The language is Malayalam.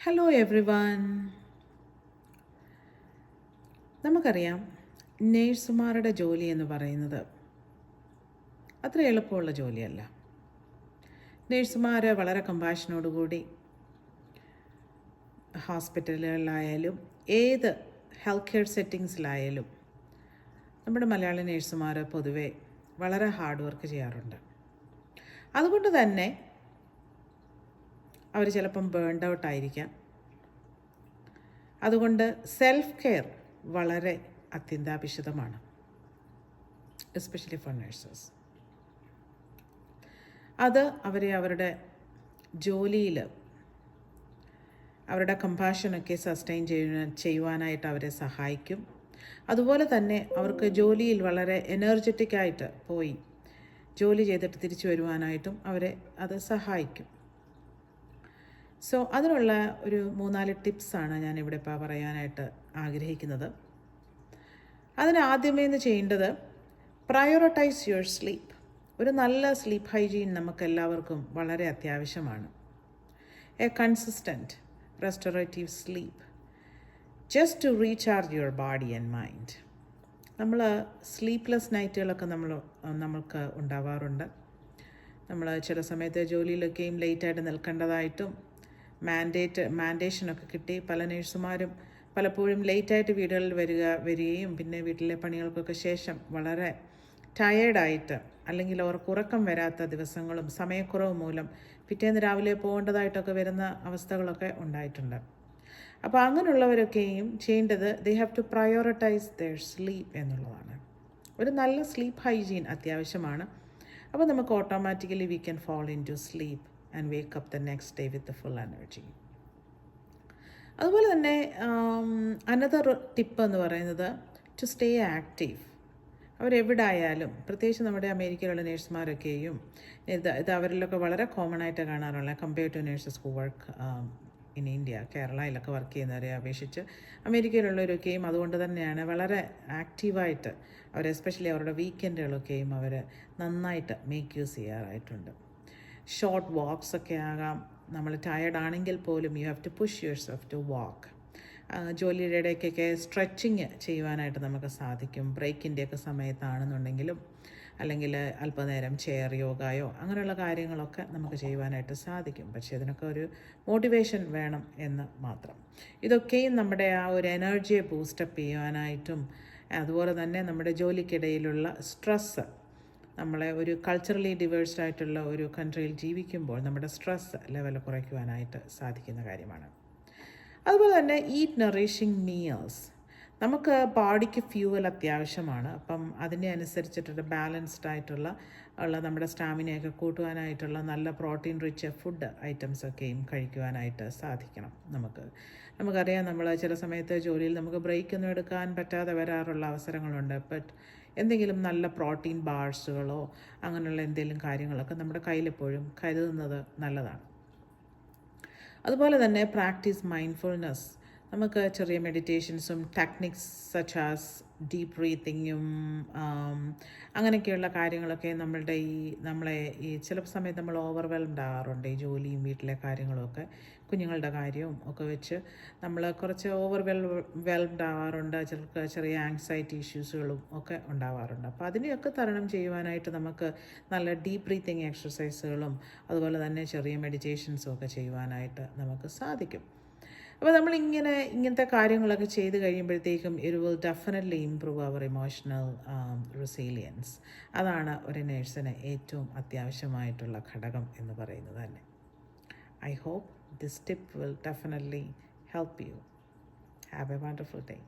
Hello every one. നമുക്കറിയാം, നേഴ്സുമാരുടെ ജോലി എന്ന് പറയുന്നത് അത്ര എളുപ്പമുള്ള ജോലിയല്ല. നേഴ്സുമാർ വളരെ കമ്പാഷനോടുകൂടി ഹോസ്പിറ്റലുകളിലായാലും ഏത് ഹെൽത്ത് കെയർ സെറ്റിങ്സിലായാലും നമ്മുടെ മലയാളി നേഴ്സുമാർ പൊതുവെ വളരെ ഹാർഡ് വർക്ക് ചെയ്യാറുണ്ട്. അതുകൊണ്ട് തന്നെ അവർ ചിലപ്പം ബേൺഡ് ഔട്ട് ആയിരിക്കാം. അതുകൊണ്ട് സെൽഫ് കെയർ വളരെ അത്യന്താപേക്ഷിതമാണ്, എസ്പെഷ്യലി ഫോർ നഴ്സസ്. അത് അവരെ അവരുടെ ജോലിയിൽ അവരുടെ കമ്പാഷനൊക്കെ സസ്റ്റെയിൻ ചെയ്യുവാനായിട്ട് അവരെ സഹായിക്കും. അതുപോലെ തന്നെ അവർക്ക് ജോലിയിൽ വളരെ എനർജറ്റിക്കായിട്ട് പോയി ജോലി ചെയ്തിട്ട് തിരിച്ചു വരുവാനായിട്ടും അവരെ അത് സഹായിക്കും. സോ അതിനുള്ള ഒരു 3-4 ടിപ്സാണ് ഞാനിവിടെ ഇപ്പോൾ പറയാനായിട്ട് ആഗ്രഹിക്കുന്നത്. അതിനാദ്യമേ ചെയ്യേണ്ടത് പ്രയോറിറ്റൈസ് യുവർ സ്ലീപ്പ്. ഒരു നല്ല സ്ലീപ്പ് ഹൈജീൻ നമുക്ക് എല്ലാവർക്കും വളരെ അത്യാവശ്യമാണ്. A consistent restorative sleep just to recharge your body and mind. നമ്മൾ സ്ലീപ്ലെസ് നൈറ്റുകളൊക്കെ നമ്മൾക്ക് ഉണ്ടാവാറുണ്ട്. ചില സമയത്ത് ജോലിയിലൊക്കെയും ലേറ്റായിട്ട് നിൽക്കേണ്ടതായിട്ടും മാൻഡേഷനൊക്കെ കിട്ടി പല നേഴ്സുമാരും പലപ്പോഴും ലേറ്റായിട്ട് വീടുകളിൽ വരികയും പിന്നെ വീട്ടിലെ പണികൾക്കൊക്കെ ശേഷം വളരെ ടയേർഡായിട്ട് അല്ലെങ്കിൽ അവർക്ക് ഉറക്കം വരാത്ത ദിവസങ്ങളും സമയക്കുറവ് മൂലം പിറ്റേന്ന് രാവിലെ പോകേണ്ടതായിട്ടൊക്കെ വരുന്ന അവസ്ഥകളൊക്കെ ഉണ്ടായിട്ടുണ്ട്. അപ്പോൾ അങ്ങനെയുള്ളവരൊക്കെയും ചെയ്യേണ്ടത് they have to prioritize their sleep എന്നുള്ളതാണ്. ഒരു നല്ല സ്ലീപ്പ് ഹൈജീൻ അത്യാവശ്യമാണ്. അപ്പോൾ നമുക്ക് automatically we can fall into sleep and wake up the next day with the full energy. അതുപോലെ തന്നെ അനദർ ടിപ്പ് എന്ന് പറയുന്നത് ടു സ്റ്റേ ആക്റ്റീവ്. അവരെവിടായാലും, പ്രത്യേകിച്ച് നമ്മുടെ അമേരിക്കയിലുള്ള നേഴ്സുമാരൊക്കെയും ഇത് അവരിലൊക്കെ വളരെ കോമൺ ആയിട്ട് കാണാറുള്ള compared to nurses who work in India, കേരളയിലൊക്കെ വർക്ക് ചെയ്യുന്നവരെ അപേക്ഷിച്ച് അമേരിക്കയിലുള്ളവരൊക്കെയും അതുകൊണ്ട് തന്നെയാണ് വളരെ ആക്റ്റീവായിട്ട് അവർ, എസ്പെഷ്യലി അവരുടെ വീക്കെൻഡുകളൊക്കെയും അവർ നന്നായിട്ട് മേക്ക് യൂസ് ചെയ്യാറായിട്ടുണ്ട്. ഷോർട്ട് വാക്സ് ഒക്കെ ആകാം. നമ്മൾ ടയേർഡ് ആണെങ്കിൽ പോലും you have to push yourself to walk. ജോലിയുടെ ഇടയ്ക്കൊക്കെ സ്ട്രെച്ചിങ് ചെയ്യുവാനായിട്ട് നമുക്ക് സാധിക്കും. ബ്രേക്കിൻ്റെയൊക്കെ സമയത്താണെന്നുണ്ടെങ്കിലും അല്ലെങ്കിൽ അല്പനേരം ചെയർ യോഗയോ അങ്ങനെയുള്ള കാര്യങ്ങളൊക്കെ നമുക്ക് ചെയ്യുവാനായിട്ട് സാധിക്കും. പക്ഷേ ഇതിനൊക്കെ ഒരു മോട്ടിവേഷൻ വേണം എന്ന് മാത്രം. ഇതൊക്കെയും നമ്മുടെ ആ ഒരു എനർജിയെ ബൂസ്റ്റപ്പ് ചെയ്യുവാനായിട്ടും അതുപോലെ തന്നെ നമ്മുടെ ജോലിക്കിടയിലുള്ള സ്ട്രെസ്സ്, നമ്മളെ ഒരു കൾച്ചറലി ഡിവേഴ്സ്ഡ് ആയിട്ടുള്ള ഒരു കൺട്രിയിൽ ജീവിക്കുമ്പോൾ നമ്മുടെ സ്ട്രെസ് ലെവൽ കുറയ്ക്കുവാനായിട്ട് സാധിക്കുന്ന കാര്യമാണ്. അതുപോലെ തന്നെ ഈറ്റ് നറിഷിങ് മീൽസ്. നമുക്ക് ബോഡിക്ക് ഫ്യൂവൽ അത്യാവശ്യമാണ്. അപ്പം അതിനെ അനുസരിച്ചിട്ടൊരു ബാലൻസ്ഡ് ആയിട്ടുള്ള നമ്മുടെ സ്റ്റാമിനയൊക്കെ കൂട്ടുവാനായിട്ടുള്ള നല്ല പ്രോട്ടീൻ റിച്ച് ഫുഡ് ഐറ്റംസൊക്കെയും കഴിക്കുവാനായിട്ട് സാധിക്കണം. നമുക്കറിയാം, നമ്മൾ ചില സമയത്ത് ജോലിയിൽ നമുക്ക് ബ്രേക്കൊന്നും എടുക്കാൻ പറ്റാതെ വരാറുള്ള അവസരങ്ങളുണ്ട്. ബട്ട് എന്തെങ്കിലും നല്ല പ്രോട്ടീൻ ബാർസുകളോ അങ്ങനെയുള്ള എന്തെങ്കിലും കാര്യങ്ങളൊക്കെ നമ്മുടെ കയ്യിലെപ്പോഴും കരുതുന്നത് നല്ലതാണ്. അതുപോലെ തന്നെ പ്രാക്ടീസ് മൈൻഡ്ഫുൾനെസ്. നമുക്ക് ചെറിയ മെഡിറ്റേഷൻസും ടെക്നിക്സ് സച്ച് ആസ് ഡീപ്പ് ബ്രീത്തിങ്ങും അങ്ങനെയൊക്കെയുള്ള കാര്യങ്ങളൊക്കെ നമ്മളെ ചില സമയത്ത് നമ്മൾ ഓവർവെൽംഡ് ആകാറുണ്ട്. ഈ ജോലിയും വീട്ടിലെ കാര്യങ്ങളുമൊക്കെ, കുഞ്ഞുങ്ങളുടെ കാര്യവും ഒക്കെ വെച്ച് നമ്മൾ കുറച്ച് വെൽംഡ് ആവാറുണ്ട്. ചിലർക്ക് ചെറിയ ആങ്സൈറ്റി ഇഷ്യൂസുകളും ഒക്കെ ഉണ്ടാവാറുണ്ട്. അപ്പോൾ അതിനെയൊക്കെ തരണം ചെയ്യുവാനായിട്ട് നമുക്ക് നല്ല ഡീപ്പ് ബ്രീത്തിങ് എക്സസൈസുകളും അതുപോലെ തന്നെ ചെറിയ മെഡിറ്റേഷൻസും ഒക്കെ ചെയ്യുവാനായിട്ട് നമുക്ക് സാധിക്കും. അപ്പോൾ ഇങ്ങനത്തെ കാര്യങ്ങളൊക്കെ ചെയ്ത് കഴിയുമ്പോഴത്തേക്കും it will definitely improve our emotional resilience. അതാണ് ഒരു നേഴ്സിന് ഏറ്റവും അത്യാവശ്യമായിട്ടുള്ള ഘടകം എന്ന് പറയുന്നത് തന്നെ. I hope this tip will definitely help you. Have a wonderful day.